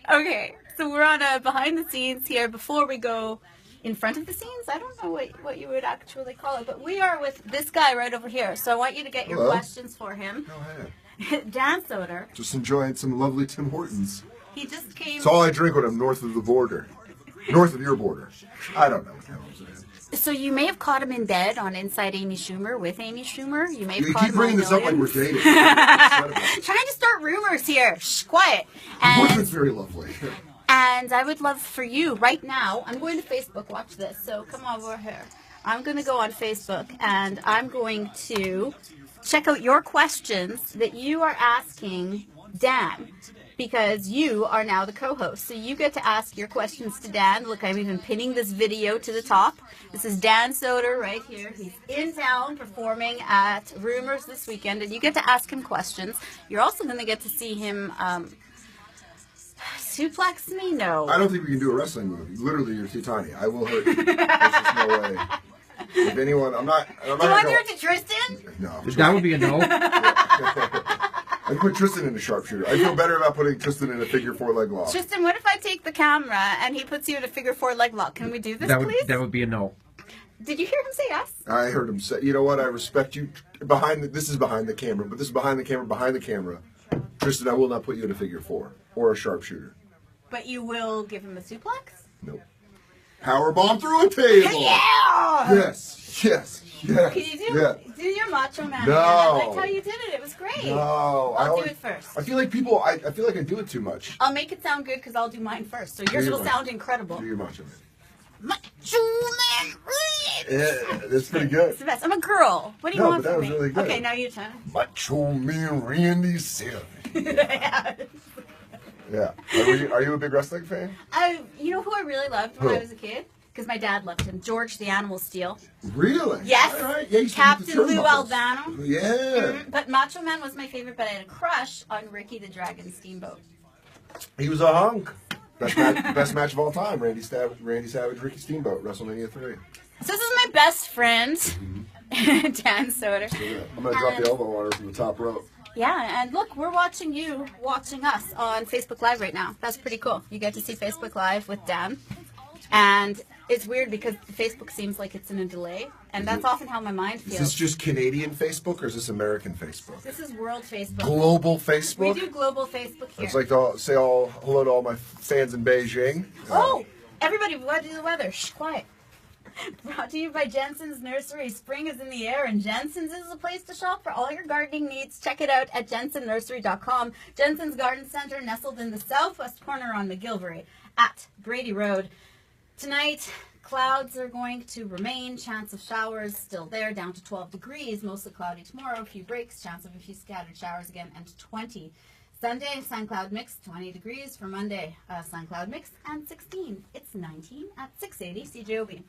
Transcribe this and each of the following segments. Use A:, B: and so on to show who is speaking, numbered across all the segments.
A: Okay, so we're on a behind the scenes here before we go in front of the scenes. I don't know what you would actually call it, but we are with this guy right over here. So I want you to get your questions for him.
B: Go ahead.
A: Dan Soder.
B: Just enjoying some lovely Tim Hortons.
A: He just came.
B: It's all I drink when I'm north of the border. North of your border. I don't know what the hell I'm saying.
A: So you may have caught him in bed on Inside Amy Schumer with Amy Schumer. You may have
B: You
A: caught
B: keep
A: him
B: bringing
A: on
B: this up like we're
A: Millions.
B: dating.
A: Trying to start rumors here. Shh, quiet.
B: Hortons very lovely.
A: And I would love for you right now. I'm going to Facebook. Watch this. So come over here. I'm going to go on Facebook and I'm going to check out your questions that you are asking Dan, because you are now the co-host. So you get to ask your questions to Dan. Look, I'm even pinning this video to the top. This is Dan Soder right here. He's in town performing at Rumors this weekend, and you get to ask him questions. You're also going to get to see him suplex me? No.
B: I don't think we can do a wrestling move. Literally, you're too tiny. I will hurt you. There's just no way. If anyone, I'm not.
A: Do you want to do it to Tristan?
B: No.
C: That would be a no.
B: I'd put Tristan in a sharpshooter. I feel better about putting Tristan in a figure 4 leg lock.
A: Tristan, what if I take the camera and he puts you in a figure 4 leg lock? Can we do this, please?
C: That would be a no.
A: Did you hear him say yes?
B: I heard him say, you know what, I respect you. This is behind the camera, but this is behind the camera. Tristan, I will not put you in a figure 4 or a sharpshooter.
A: But you will give him a suplex?
B: Nope. Power bomb through a table.
A: Yeah!
B: Yes.
A: Can you do your Macho Man?
B: No.
A: Again? I liked how you did it. It was great.
B: No.
A: I'll do it first.
B: I feel like I feel like I do it too much.
A: I'll make it sound good because I'll do mine first. So yours will sound incredible.
B: Do your Macho Man.
A: Macho Man.
B: Yeah, that's pretty good.
A: It's the best. I'm a girl. What do you want
B: but that
A: from
B: was
A: me?
B: really good.
A: Okay, now you turn.
B: Macho Man Randy Savage. Yeah. Are you a big wrestling fan?
A: You know who I really loved when I was a kid? Because my dad loved him. George the Animal Steel.
B: Really?
A: Yes.
B: All right. Yeah,
A: Captain Lou Albano.
B: Yeah.
A: Mm-hmm. But Macho Man was my favorite, but I had a crush on Ricky the Dragon Steamboat.
B: He was a hunk. Best match of all time. Randy Savage, Ricky Steamboat, WrestleMania 3.
A: So this is my best friend, Dan Soder.
B: So, I'm going to drop the elbow water from the top rope.
A: Yeah, and look, we're watching you watching us on Facebook Live right now. That's pretty cool. You get to see Facebook Live with Dan. And it's weird because Facebook seems like it's in a delay. And that's often how my mind feels.
B: Is this just Canadian Facebook or is this American Facebook?
A: This is world Facebook.
B: Global Facebook?
A: We do global Facebook here.
B: It's like to say hello to all my fans in Beijing.
A: Oh, everybody, what is the weather? Shh, quiet. Brought to you by Jensen's Nursery. Spring is in the air, and Jensen's is the place to shop for all your gardening needs. Check it out at jensennursery.com. Jensen's Garden Center, nestled in the southwest corner on McGilvery at Brady Road. Tonight, clouds are going to remain. Chance of showers still there, down to 12 degrees. Mostly cloudy tomorrow. A few breaks. Chance of a few scattered showers again, and 20. Sunday, sun cloud mix, 20 degrees. For Monday, sun cloud mix, and 16. It's 19 at 680 CJOB.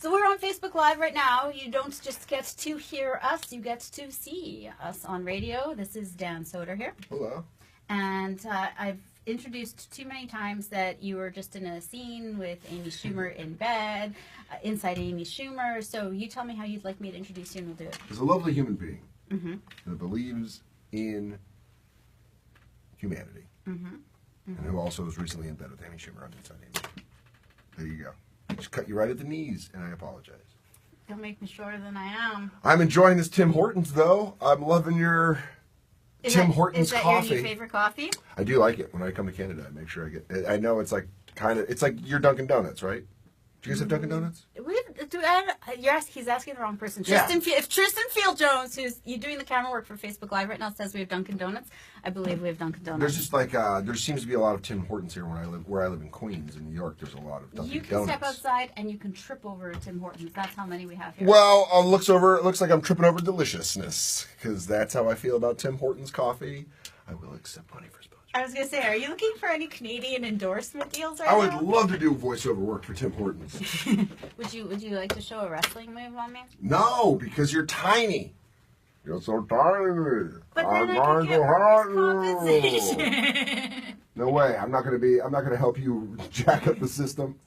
A: So we're on Facebook Live right now. You don't just get to hear us, you get to see us on radio. This is Dan Soder here.
B: Hello.
A: And I've introduced too many times that you were just in a scene with Amy Schumer in bed, inside Amy Schumer. So you tell me how you'd like me to introduce you and we'll do it.
B: He's a lovely human being that believes in humanity. And who also was recently in bed with Amy Schumer on Inside Amy. There you go. Just cut you right at the knees, and I apologize.
A: Don't make me shorter than I am.
B: I'm enjoying this Tim Hortons, though. I'm loving your Tim Hortons coffee.
A: Is that your new favorite coffee?
B: I do like it. When I come to Canada, I make sure I get. I know it's like your Dunkin' Donuts, right? Do you guys have Dunkin' Donuts?
A: He's asking the wrong person.
B: Yeah.
A: If Tristan Field Jones, who's you doing the camera work for Facebook Live right now, says we have Dunkin' Donuts, I believe we have Dunkin' Donuts.
B: There's just like there seems to be a lot of Tim Hortons here where I live in Queens in New York. There's a lot of Dunkin' Donuts.
A: You can step outside and you can trip over Tim Hortons. That's how many we have here.
B: Well, it looks like I'm tripping over deliciousness because that's how I feel about Tim Hortons coffee. I will accept money for sponsors.
A: I was gonna say, are you looking for any Canadian endorsement deals right
B: I
A: now?
B: would love to do voiceover work for Tim Hortons.
A: Would you like to show a wrestling move on me?
B: No, because you're tiny. You're so tiny.
A: But
B: I'm
A: then I
B: going
A: can get
B: to hurt
A: workers' compensation.
B: No way. I'm not gonna help you jack up the system.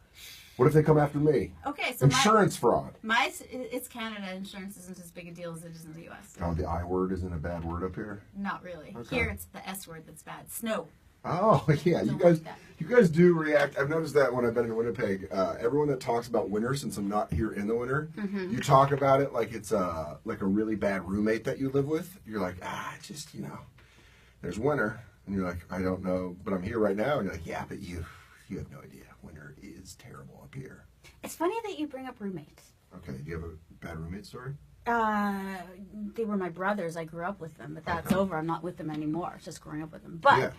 B: What if they come after me?
A: Okay, so
B: insurance fraud.
A: It's Canada. Insurance isn't as big a deal as it is in the U.S.
B: Oh, the I word isn't a bad word up here?
A: Not really.
B: Okay.
A: Here, it's the S word that's bad. Snow.
B: Oh, yeah. You guys do react. I've noticed that when I've been in Winnipeg, everyone that talks about winter, since I'm not here in the winter, you talk about it like it's like a really bad roommate that you live with. You're like, just, there's winter. And you're like, I don't know, but I'm here right now. And you're like, yeah, but you have no idea. Winter is terrible up here.
A: It's funny that you bring up roommates.
B: Okay. Do you have a bad roommate story?
A: They were my brothers. I grew up with them, but that's over. I'm not with them anymore. Just growing up with them. But
B: yeah.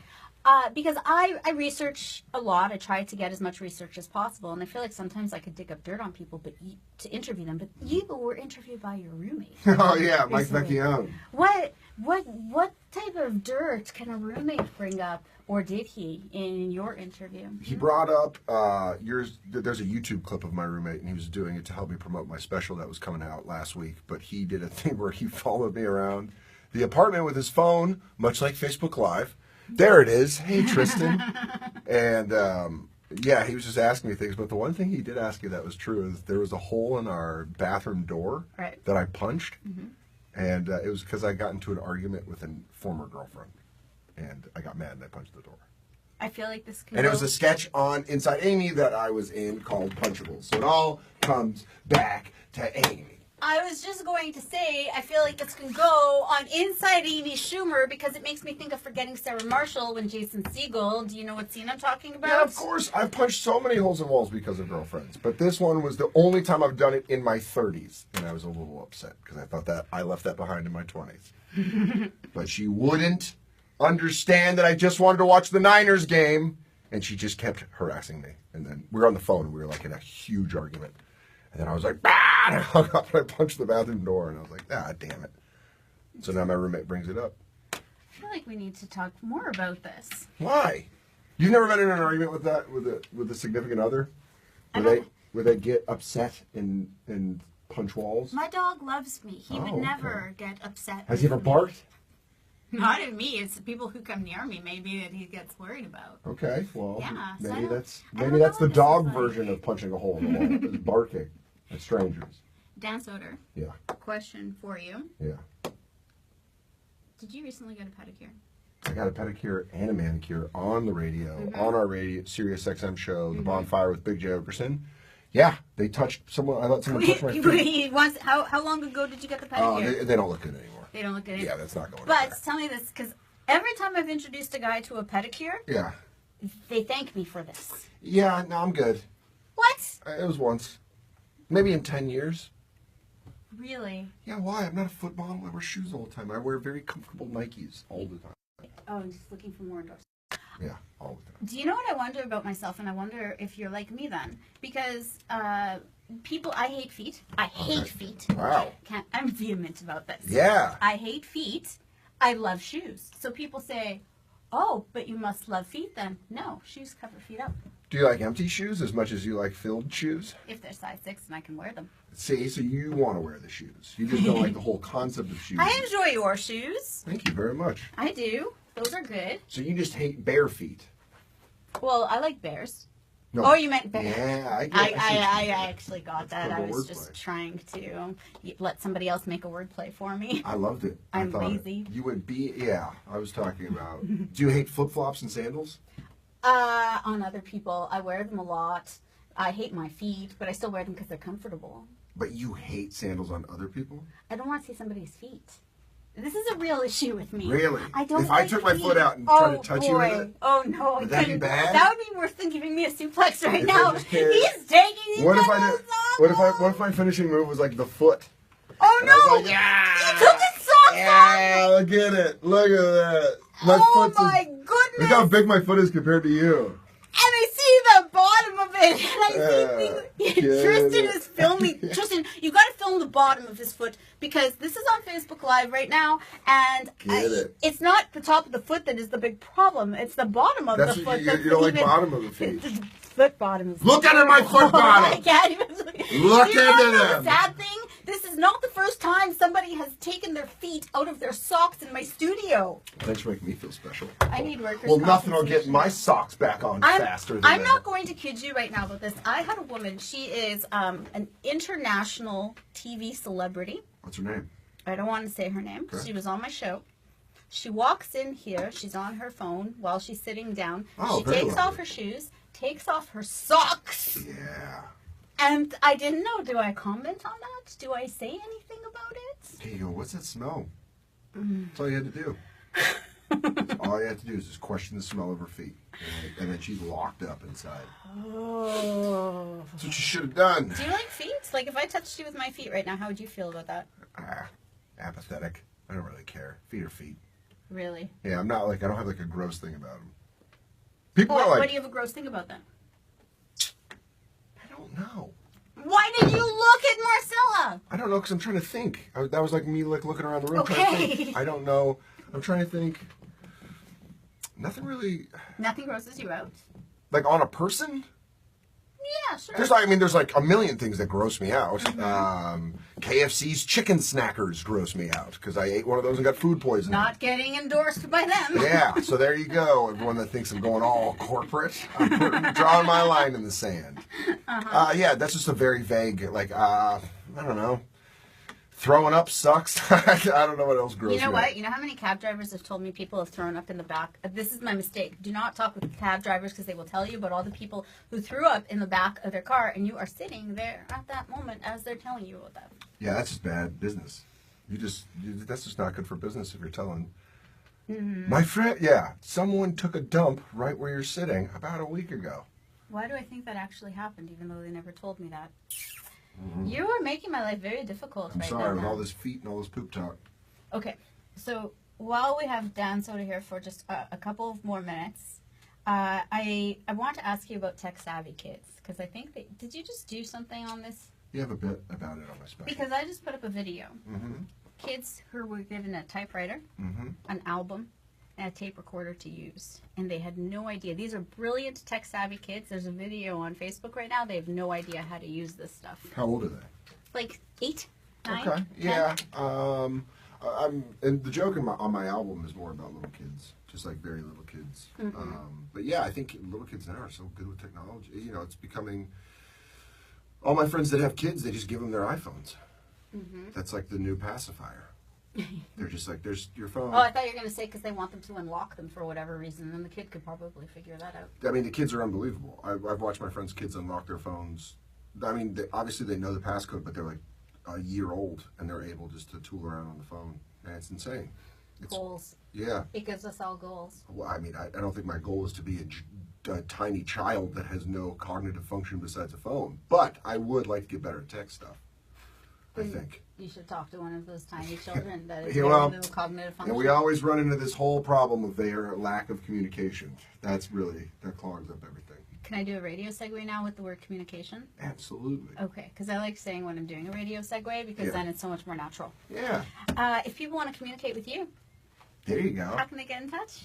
A: Because I research a lot. I try to get as much research as possible, and I feel like sometimes I could dig up dirt on people, but to interview them. But you were interviewed by your roommate.
B: Oh yeah, Mike Vecchione.
A: What type of dirt can a roommate bring up, or did he in your interview?
B: He brought up there's a YouTube clip of my roommate, and he was doing it to help me promote my special that was coming out last week. But he did a thing where he followed me around the apartment with his phone, much like Facebook Live. There it is. Hey, Tristan. And, yeah, he was just asking me things. But the one thing he did ask me that was true is there was a hole in our bathroom door that I punched. And it was because I got into an argument with a former girlfriend. And I got mad and I punched the door.
A: I feel like this can
B: And it was a sketch on Inside Amy that I was in called Punchables. So it all comes back to Amy.
A: I was just going to say, I feel like this can go on Inside Amy Schumer because it makes me think of Forgetting Sarah Marshall when Jason Segel. Do you know what scene I'm talking about?
B: Yeah, of course. I've punched so many holes in walls because of girlfriends. But this one was the only time I've done it in my 30s. And I was a little upset because I thought that I left that behind in my 20s. But she wouldn't understand that I just wanted to watch the Niners game. And she just kept harassing me. And then we were on the phone and we were like in a huge argument. And then I was like, and I hung up and I punched the bathroom door. And I was like, damn it. So now my roommate brings it up.
A: I feel like we need to talk more about this.
B: Why? You've never been in an argument with that with a significant other? Where they get upset and punch walls?
A: My dog loves me. He would never get upset.
B: Has he ever barked?
A: Not at me. It's the people who come near me maybe that he gets worried about.
B: Okay, well,
A: yeah,
B: maybe that's the dog version of punching a hole in the wall. It's barking at strangers.
A: Dan Soder.
B: Yeah.
A: Question for you.
B: Yeah.
A: Did you recently get a pedicure?
B: I got a pedicure and a manicure on the radio, on our radio Sirius XM show, The Bonfire with Big J Okerson. Yeah, they touched someone. I let someone touch my feet.
A: How long ago did you get the pedicure?
B: They don't look good anymore.
A: They don't look good anymore.
B: Yeah, that's not going.
A: But tell me this, because every time I've introduced a guy to a pedicure, they thank me for this.
B: Yeah, no, I'm good.
A: What?
B: It was once, maybe in 10 years.
A: Really?
B: Yeah, why? I'm not a foot model. I wear shoes all the time. I wear very comfortable Nikes all the time.
A: Oh, I'm just looking for more endorsements.
B: Yeah, all the time.
A: Do you know what I wonder about myself? And I wonder if you're like me then. Because I hate feet. I hate feet.
B: Wow.
A: I'm vehement about this.
B: Yeah.
A: I hate feet. I love shoes. So people say, oh, but you must love feet then. No, shoes cover feet up.
B: Do you like empty shoes as much as you like filled shoes?
A: If they're size 6 and I can wear them.
B: See, so you want to wear the shoes. You just don't like the whole concept of shoes.
A: I enjoy your shoes.
B: Thank you very much.
A: I do. Those are good.
B: So you just hate bare feet.
A: Well, I like bears.
B: No.
A: Oh, you meant bears.
B: Yeah,
A: I actually got that.
B: It's
A: I was
B: wordplay.
A: just trying to let somebody else make a wordplay for me.
B: I loved it.
A: I'm
B: I thought
A: lazy.
B: You would be, I was talking about. Do you hate flip-flops and sandals?
A: On other people, I wear them a lot. I hate my feet, but I still wear them because they're comfortable.
B: But you hate sandals on other people?
A: I don't want to see somebody's feet. This is a real issue with me.
B: Really?
A: I don't.
B: If
A: like
B: I took my
A: feet.
B: foot out and tried to touch you with it?
A: Oh no!
B: Would that be bad?
A: That would be worse than giving me a suplex right
B: If
A: now.
B: I just can't-
A: He's taking these
B: What if
A: pedals
B: what if my finishing move was like the foot?
A: Oh
B: And I was
A: no!
B: like, yeah!
A: You took his socks
B: Yeah,
A: off!
B: look at it. Look at that.
A: Oh my goodness!
B: Look how big my foot is compared to you.
A: And I see the bottom of it, and I see
B: get
A: Tristan
B: it.
A: is filming. Tristan, you got to film the bottom of his foot because this is on Facebook Live right now, and it's not the top of the foot that is the big problem. It's the bottom of
B: That's
A: the
B: what
A: foot.
B: you don't like bottom of the feet.
A: The foot bottom is.
B: Look at my foot bottom.
A: I can't even look.
B: Look
A: You know
B: into
A: what's
B: them.
A: the sad thing? This is not the first time somebody somebody has taken their feet out of their socks in my studio.
B: Thanks for making me feel special.
A: I need workers.
B: Well, nothing will get my socks back on faster than
A: I'm
B: that.
A: not going to kid you right now about this. I had a woman. She is an international TV celebrity.
B: What's her name?
A: I don't want to say her name.
B: Okay.
A: She was on my show. She walks in here. She's on her phone while she's sitting down.
B: Oh,
A: she
B: very
A: takes
B: lovely.
A: off her shoes, takes off her socks.
B: Yeah.
A: And I didn't know. Do I comment on that? Do I say anything about it?
B: Hey, you go, what's that smell? That's all you had to do. All you had to do is just question the smell of her feet. And then she's locked up inside.
A: Oh.
B: That's what you should have done.
A: Do you like feet? Like, if I touched you with my feet right now, how would you feel about that?
B: Apathetic. I don't really care. Feet are feet.
A: Really?
B: Yeah, I'm not like, I don't have like a gross thing about them. People are
A: What
B: like,
A: do you have a gross thing about them?
B: I don't know.
A: Why did you look at Marcella?
B: I don't know because I'm trying to think. That was like me like looking around the room trying to think. I don't know. I'm trying to think. Nothing really.
A: Nothing grosses you out?
B: Like on a person?
A: Yeah, sure.
B: There's like a million things that gross me out. KFC's chicken snackers gross me out because I ate one of those and got food poisoning.
A: Not getting endorsed by them.
B: Yeah, so there you go. Everyone that thinks I'm going all corporate, I'm drawing my line in the sand. Yeah, that's just a very vague, like, I don't know. Throwing up sucks. I don't know what else gross me out.
A: You know what? You know how many cab drivers have told me people have thrown up in the back? This is my mistake. Do not talk with cab drivers because they will tell you about all the people who threw up in the back of their car, and you are sitting there at that moment as they're telling you about that.
B: Yeah, that's just bad business. That's just not good for business if you're telling. My friend, yeah, someone took a dump right where you're sitting about a week ago.
A: Why do I think that actually happened, even though they never told me that? You are making my life very difficult
B: I'm
A: right
B: sorry, with
A: now.
B: all this feet and all this poop talk.
A: Okay, so while we have Dan Soder here for just a couple of more minutes, I want to ask you about tech-savvy kids, because I think that, did you just do something on this?
B: You have a bit about it on my special.
A: Because I just put up a video. Kids who were given a typewriter, an album, and a tape recorder to use, and they had no idea. These are brilliant tech-savvy kids. There's a video on Facebook right now. They have no idea how to use this stuff.
B: How old are they?
A: Like 8, 9,
B: Okay.
A: 10?
B: Yeah. And the joke on my album is more about little kids, just like very little kids. But yeah, I think little kids now are so good with technology. You know, it's becoming. All my friends that have kids, they just give them their iPhones. That's like the new pacifier. They're just like, there's your phone.
A: Oh, I thought you were going to say because they want them to unlock them for whatever reason, and the kid could probably figure that out.
B: I mean, the kids are unbelievable. I've watched my friends' kids unlock their phones. I mean, obviously they know the passcode, but they're like a year old, and they're able just to tool around on the phone. And it's insane.
A: Goals.
B: Yeah.
A: It gives us all goals.
B: Well, I mean, I don't think my goal is to be a tiny child that has no cognitive function besides a phone. But I would like to get better at tech stuff, I think.
A: You should talk to one of those tiny children that is
B: Yeah,
A: very
B: well,
A: no cognitive function.
B: And we always run into this whole problem of their lack of communication. That clogs up everything.
A: Can I do a radio segue now with the word communication?
B: Absolutely.
A: Okay, because I like saying when I'm doing a radio segue because then it's so much more natural.
B: Yeah.
A: If people want to communicate with you,
B: There you go.
A: how can they get in touch?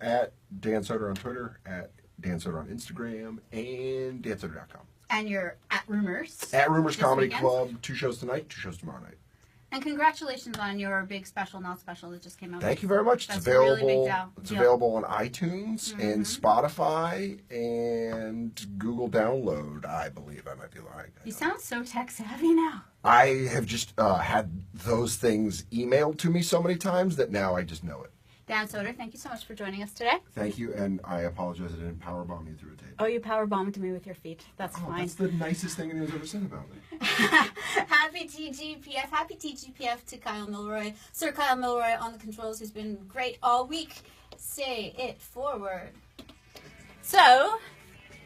B: At Dan Soder on Twitter, at Dan Soder on Instagram, and dansoder.com.
A: And you're at Rumors.
B: At Rumors
A: this
B: Comedy
A: weekend.
B: Club, 2 shows tonight, 2 shows tomorrow night.
A: And congratulations on your big special, not special, that just came out.
B: Thank you very much.
A: That's
B: It's
A: a really
B: available.
A: big deal.
B: It's available on iTunes and Spotify and Google Download. I believe I might be lying.
A: You sound so tech savvy now.
B: I have just had those things emailed to me so many times that now I just know it.
A: Dan Soder, thank you so much for joining us today.
B: Thank you, and I apologize I didn't powerbomb you through a tape.
A: Oh, you power bombed me with your feet. That's fine.
B: That's the nicest thing anyone's ever said about me.
A: Happy TGPF to Kyle Milroy. Sir Kyle Milroy on the controls, who's been great all week. Say it forward. So,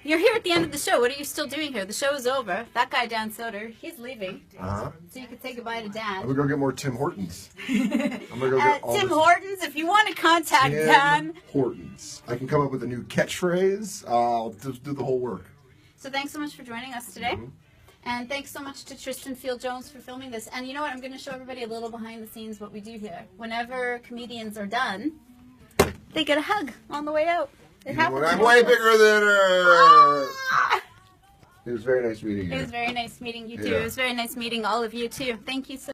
A: you're here at the end of the show. What are you still doing here? The show is over. That guy, Dan Soder, he's leaving.
B: Uh-huh.
A: So you can say goodbye to
B: I'm
A: Dan.
B: going to go get more Tim Hortons. I'm going to go get all
A: Tim
B: this
A: Hortons, if you want to contact Dan.
B: Tim Hortons. I can come up with a new catchphrase. I'll just do the whole work.
A: So thanks so much for joining us today. And thanks so much to Tristan Field-Jones for filming this. And you know what? I'm going to show everybody a little behind the scenes what we do here. Whenever comedians are done, they get a hug on the way out. It happens.
B: I'm way bigger than her. It was very nice meeting you.
A: It was very nice meeting you too.
B: Yeah.
A: It was very nice meeting all of you too. Thank you so